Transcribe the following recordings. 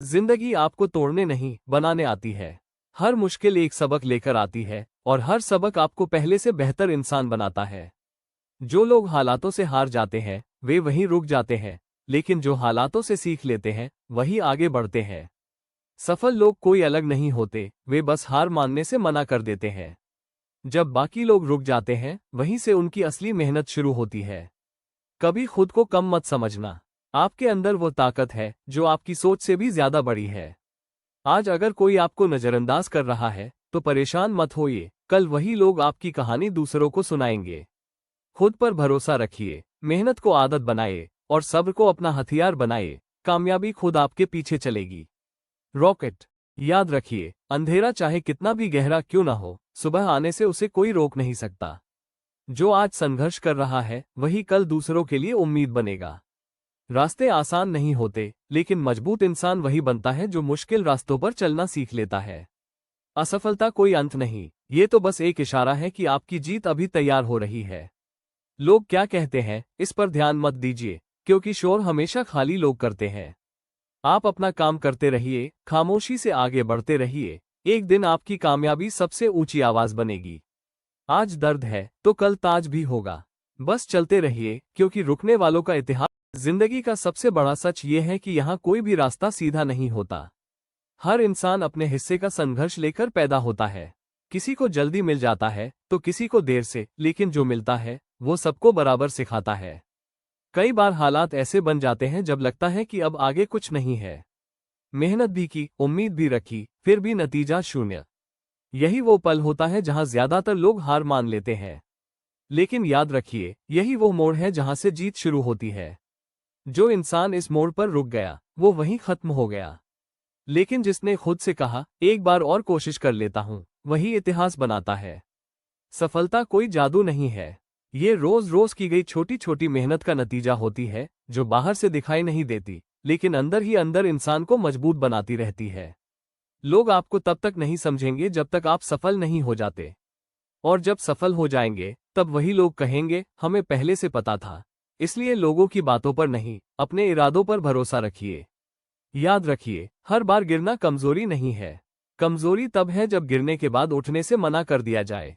जिंदगी आपको तोड़ने नहीं, बनाने आती है। हर मुश्किल एक सबक लेकर आती है और हर सबक आपको पहले से बेहतर इंसान बनाता है। जो लोग हालातों से हार जाते हैं, वे वहीं रुक जाते हैं, लेकिन जो हालातों से सीख लेते हैं, वही आगे बढ़ते हैं। सफल लोग कोई अलग नहीं होते, वे बस हार मानने से मना कर देते हैं। जब बाकी लोग रुक जाते हैं, वहीं से उनकी असली मेहनत शुरू होती है। कभी खुद को कम मत समझना। आपके अंदर वो ताकत है जो आपकी सोच से भी ज्यादा बड़ी है। आज अगर कोई आपको नजरअंदाज कर रहा है, तो परेशान मत होइए, कल वही लोग आपकी कहानी दूसरों को सुनाएंगे। खुद पर भरोसा रखिए, मेहनत को आदत बनाए और सब्र को अपना हथियार बनाए। कामयाबी खुद आपके पीछे चलेगी। रॉकेट। याद रखिए, अंधेरा चाहे कितना भी गहरा क्यों ना हो, सुबह आने से उसे कोई रोक नहीं सकता। जो आज संघर्ष कर रहा है, वही कल दूसरों के लिए उम्मीद बनेगा। रास्ते आसान नहीं होते, लेकिन मजबूत इंसान वही बनता है जो मुश्किल रास्तों पर चलना सीख लेता है। असफलता कोई अंत नहीं, ये तो बस एक इशारा है कि आपकी जीत अभी तैयार हो रही है। लोग क्या कहते हैं, इस पर ध्यान मत दीजिए, क्योंकि शोर हमेशा खाली लोग करते हैं। आप अपना काम करते रहिए, खामोशी से आगे बढ़ते रहिए। एक दिन आपकी कामयाबी सबसे ऊंची आवाज बनेगी। आज दर्द है तो कल ताज भी होगा। बस चलते रहिए, क्योंकि रुकने वालों का इतिहास। जिंदगी का सबसे बड़ा सच ये है कि यहाँ कोई भी रास्ता सीधा नहीं होता। हर इंसान अपने हिस्से का संघर्ष लेकर पैदा होता है। किसी को जल्दी मिल जाता है तो किसी को देर से, लेकिन जो मिलता है वो सबको बराबर सिखाता है। कई बार हालात ऐसे बन जाते हैं जब लगता है कि अब आगे कुछ नहीं है। मेहनत भी की, उम्मीद भी रखी, फिर भी नतीजा शून्य। यही वो पल होता है जहां ज्यादातर लोग हार मान लेते हैं। लेकिन याद रखिए, यही वो मोड़ है जहां से जीत शुरू होती है। जो इंसान इस मोड़ पर रुक गया, वो वहीं खत्म हो गया। लेकिन जिसने खुद से कहा, एक बार और कोशिश कर लेता हूं, वही इतिहास बनाता है। सफलता कोई जादू नहीं है, ये रोज रोज की गई छोटी छोटी मेहनत का नतीजा होती है, जो बाहर से दिखाई नहीं देती, लेकिन अंदर ही अंदर इंसान को मजबूत बनाती रहती है। लोग आपको तब तक नहीं समझेंगे जब तक आप सफल नहीं हो जाते। और जब सफल हो जाएंगे, तब वही लोग कहेंगे, हमें पहले से पता था। इसलिए लोगों की बातों पर नहीं, अपने इरादों पर भरोसा रखिए। याद रखिए, हर बार गिरना कमजोरी नहीं है। कमजोरी तब है जब गिरने के बाद उठने से मना कर दिया जाए।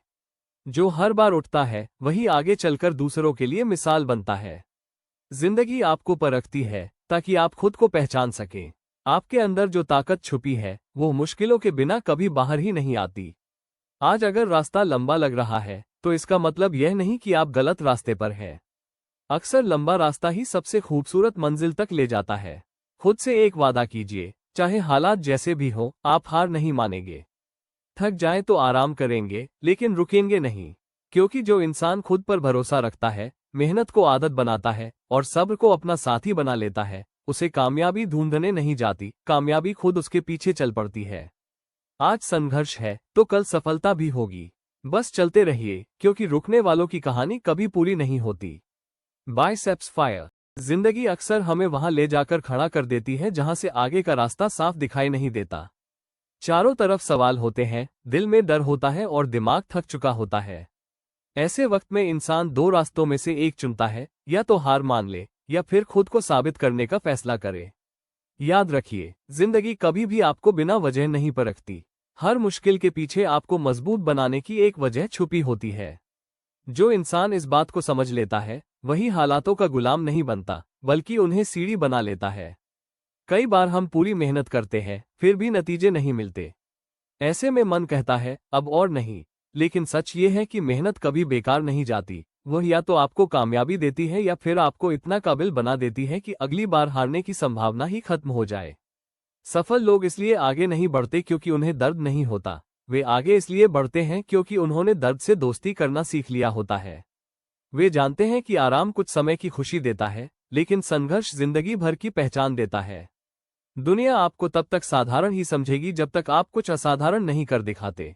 जो हर बार उठता है, वही आगे चलकर दूसरों के लिए मिसाल बनता है। जिंदगी आपको परखती है, ताकि आप खुद को पहचान सकें। आपके अंदर जो ताकत छुपी है, वो मुश्किलों के बिना कभी बाहर ही नहीं आती। आज अगर रास्ता लंबा लग रहा है, तो इसका मतलब यह नहीं कि आप गलत रास्ते पर हैं। अक्सर लंबा रास्ता ही सबसे खूबसूरत मंजिल तक ले जाता है। खुद से एक वादा कीजिए, चाहे हालात जैसे भी हो, आप हार नहीं मानेंगे। थक जाए तो आराम करेंगे, लेकिन रुकेंगे नहीं। क्योंकि जो इंसान खुद पर भरोसा रखता है, मेहनत को आदत बनाता है और सब्र को अपना साथी बना लेता है, उसे कामयाबी ढूंढने नहीं जाती, कामयाबी खुद उसके पीछे चल पड़ती है। आज संघर्ष है तो कल सफलता भी होगी। बस चलते रहिए, क्योंकि रुकने वालों की कहानी कभी पूरी नहीं होती। Biceps fire. जिंदगी अक्सर हमें वहां ले जाकर खड़ा कर देती है जहां से आगे का रास्ता साफ दिखाई नहीं देता। चारों तरफ सवाल होते हैं, दिल में डर होता है और दिमाग थक चुका होता है। ऐसे वक्त में इंसान दो रास्तों में से एक चुनता है, या तो हार मान ले, या फिर खुद को साबित करने का फैसला करे। याद रखिए, जिंदगी कभी भी आपको बिना वजह नहीं परखती। हर मुश्किल के पीछे आपको मजबूत बनाने की एक वजह छुपी होती है। जो इंसान इस बात को समझ लेता है, वही हालातों का गुलाम नहीं बनता, बल्कि उन्हें सीढ़ी बना लेता है। कई बार हम पूरी मेहनत करते हैं, फिर भी नतीजे नहीं मिलते। ऐसे में मन कहता है, अब और नहीं। लेकिन सच ये है कि मेहनत कभी बेकार नहीं जाती। वह या तो आपको कामयाबी देती है, या फिर आपको इतना काबिल बना देती है कि अगली बार हारने की संभावना ही खत्म हो जाए। सफल लोग इसलिए आगे नहीं बढ़ते क्योंकि उन्हें दर्द नहीं होता, वे आगे इसलिए बढ़ते हैं क्योंकि उन्होंने दर्द से दोस्ती करना सीख लिया होता है। वे जानते हैं कि आराम कुछ समय की खुशी देता है, लेकिन संघर्ष जिंदगी भर की पहचान देता है। दुनिया आपको तब तक साधारण ही समझेगी जब तक आप कुछ असाधारण नहीं कर दिखाते।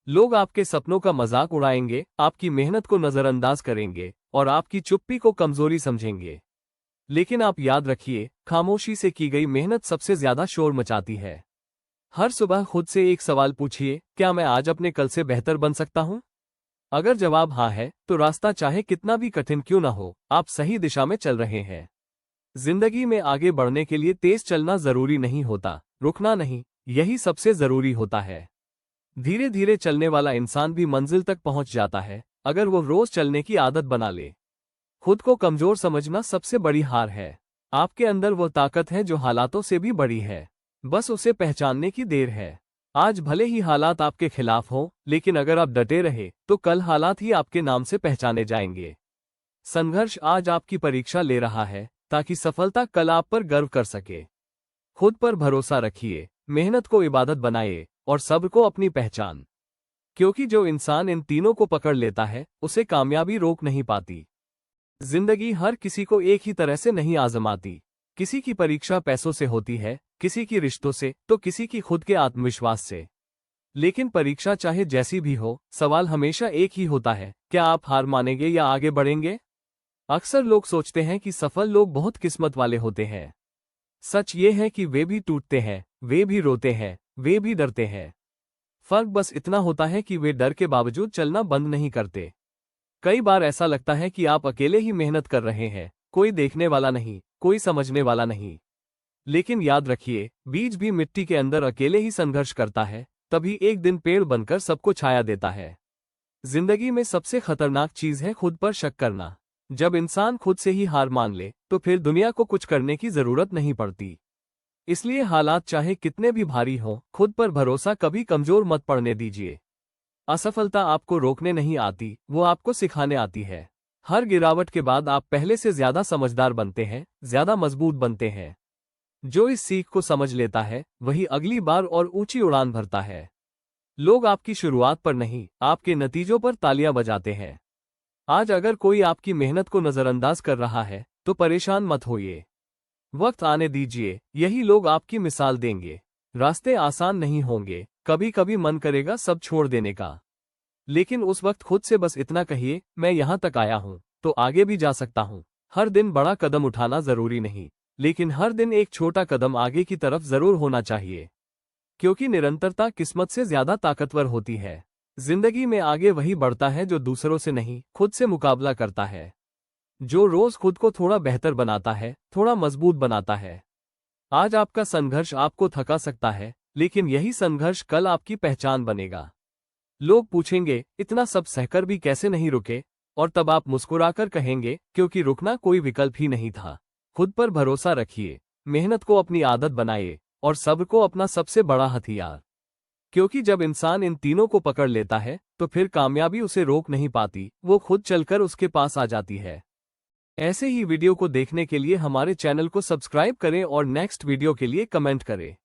लोग आपके सपनों का मजाक उड़ाएंगे, आपकी मेहनत को नजरअंदाज करेंगे और आपकी चुप्पी को कमजोरी समझेंगे। लेकिन आप याद रखिए, खामोशी से की गई मेहनत सबसे ज्यादा शोर मचाती है। हर सुबह खुद से एक सवाल पूछिए, क्या मैं आज अपने कल से बेहतर बन सकता हूं? अगर जवाब हाँ है, तो रास्ता चाहे कितना भी कठिन क्यों ना हो, आप सही दिशा में चल रहे हैं। जिंदगी में आगे बढ़ने के लिए तेज चलना जरूरी नहीं होता, रुकना नहीं, यही सबसे जरूरी होता है। धीरे धीरे चलने वाला इंसान भी मंजिल तक पहुंच जाता है, अगर वो रोज चलने की आदत बना ले। खुद को कमजोर समझना सबसे बड़ी हार है। आपके अंदर वो ताकत है जो हालातों से भी बड़ी है, बस उसे पहचानने की देर है। आज भले ही हालात आपके खिलाफ हों, लेकिन अगर आप डटे रहे तो कल हालात ही आपके नाम से पहचाने जाएंगे। संघर्ष आज आपकी परीक्षा ले रहा है, ताकि सफलता कल आप पर गर्व कर सके। खुद पर भरोसा रखिए, मेहनत को इबादत बनाइए और सब्र को अपनी पहचान। क्योंकि जो इंसान इन तीनों को पकड़ लेता है, उसे कामयाबी रोक नहीं पाती। जिंदगी हर किसी को एक ही तरह से नहीं आजमाती। किसी की परीक्षा पैसों से होती है, किसी की रिश्तों से, तो किसी की खुद के आत्मविश्वास से। लेकिन परीक्षा चाहे जैसी भी हो, सवाल हमेशा एक ही होता है, क्या आप हार मानेंगे या आगे बढ़ेंगे? अक्सर लोग सोचते हैं कि सफल लोग बहुत किस्मत वाले होते हैं। सच ये है कि वे भी टूटते हैं, वे भी रोते हैं, वे भी डरते हैं। फर्क बस इतना होता है कि वे डर के बावजूद चलना बंद नहीं करते। कई बार ऐसा लगता है कि आप अकेले ही मेहनत कर रहे हैं, कोई देखने वाला नहीं, कोई समझने वाला नहीं। लेकिन याद रखिए, बीज भी मिट्टी के अंदर अकेले ही संघर्ष करता है, तभी एक दिन पेड़ बनकर सबको छाया देता है। जिंदगी में सबसे खतरनाक चीज है खुद पर शक करना। जब इंसान खुद से ही हार मान ले, तो फिर दुनिया को कुछ करने की जरूरत नहीं पड़ती। इसलिए हालात चाहे कितने भी भारी हों, खुद पर भरोसा कभी कमजोर मत पड़ने दीजिए। असफलता आपको रोकने नहीं आती, वो आपको सिखाने आती है। हर गिरावट के बाद आप पहले से ज्यादा समझदार बनते हैं, ज्यादा मजबूत बनते हैं। जो इस सीख को समझ लेता है, वही अगली बार और ऊंची उड़ान भरता है। लोग आपकी शुरुआत पर नहीं, आपके नतीजों पर तालियां बजाते हैं। आज अगर कोई आपकी मेहनत को नजरअंदाज कर रहा है, तो परेशान मत होइए। वक्त आने दीजिए, यही लोग आपकी मिसाल देंगे। रास्ते आसान नहीं होंगे, कभी कभी मन करेगा सब छोड़ देने का। लेकिन उस वक्त खुद से बस इतना कहिए, मैं यहां तक आया हूं, तो आगे भी जा सकता हूं। हर दिन बड़ा कदम उठाना जरूरी नहीं, लेकिन हर दिन एक छोटा कदम आगे की तरफ जरूर होना चाहिए। क्योंकि निरंतरता किस्मत से ज्यादा ताकतवर होती है। जिंदगी में आगे वही बढ़ता है जो दूसरों से नहीं, खुद से मुकाबला करता है। जो रोज खुद को थोड़ा बेहतर बनाता है, थोड़ा मजबूत बनाता है। आज आपका संघर्ष आपको थका सकता है, लेकिन यही संघर्ष कल आपकी पहचान बनेगा। लोग पूछेंगे, इतना सब सहकर भी कैसे नहीं रुके? और तब आप मुस्कुराकर कहेंगे, क्योंकि रुकना कोई विकल्प ही नहीं था। खुद पर भरोसा रखिए, मेहनत को अपनी आदत बनाइए और सब्र को अपना सबसे बड़ा हथियार। क्योंकि जब इंसान इन तीनों को पकड़ लेता है, तो फिर कामयाबी उसे रोक नहीं पाती, वो खुद चलकर उसके पास आ जाती है। ऐसे ही वीडियो को देखने के लिए हमारे चैनल को सब्सक्राइब करें और नेक्स्ट वीडियो के लिए कमेंट करें।